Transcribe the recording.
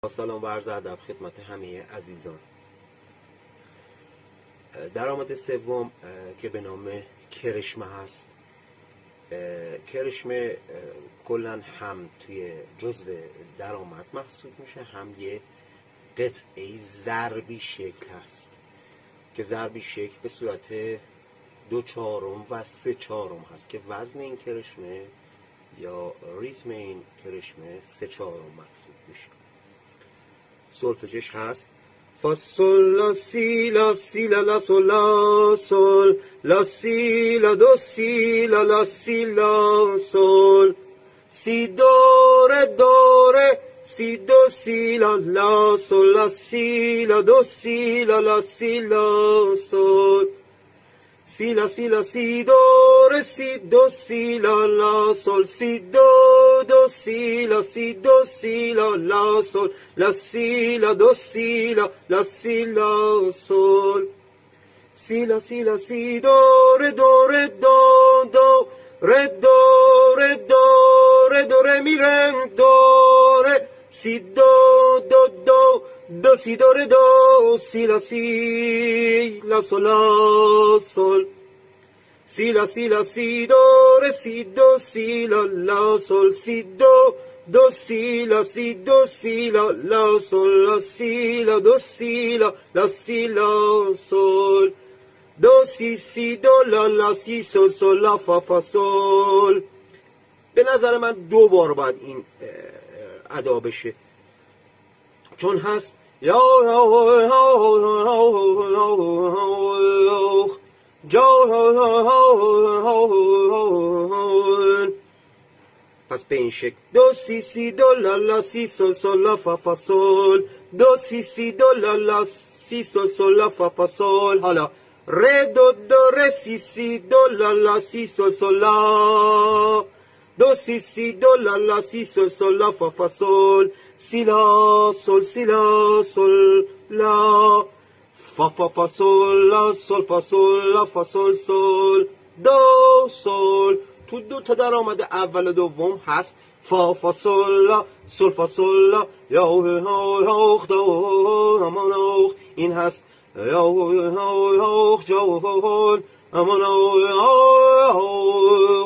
سلام و عرض ادب خدمت همه عزیزان. درآمد سوم که به نام کرشمه هست. کرشمه کلا هم توی جزو درآمد محسوب میشه، هم یه قطعه ضربی شکل هست که ضربی شکل به صورت 2/4 و 3/4 هست که وزن این کرشمه یا ریتم این کرشمه 3/4 محسوب میشه. سولفژش هست فا سول لا سی لا سی لا لا سول لا سول لا سی لا دو سی لا لا سی لا سول سی دو ره دو ره سی دو سی لا لا سول لا سی لا دو سی لا لا سی لا سول سی لا سی لا سی دو ره سی دو سی لا لا سول سی دو دو سی لا سی دو سی لا لا سول لا سی لا دو سی لا لا سی لا سول سی لا سی لا سی دو ره دو ره دو دو ره دو ره دو ره دو ره می ره دو ره سی دو دو دو دو سی دو ره دو سی لا سول لا سول سی لا سی دو ره سی دو سی لا لا سول سی دو دو سی لا سی دو سی لا لا سول لا سی لا دو سی لا لا سی لا سول دو سی سی دو لا لا سی سول سول لا فا فا سول. به نظر من 2 بار باید این ادا بشه، چون هست یا پس به این شکل دو سی سی دو لا لا سی سول سول لا فا فا سول دو سی سی دو لا لا سی سول سول لا فا فا سول. حالا ره دو دو ره سی سی دو لا لا سی سول سول لا دو سی سی دو لا لا سی سول سول لا فا فا سول سی لا سول لا فا فا فا سول لا سول فا سول لا فا سول سول دو سول. تو 2 تا درآمد اول و دوم هست فا فا سول لا سول فا سول لا یا هوخ دو همان هوخ، این هست یا هوخ جا هون همان هوخ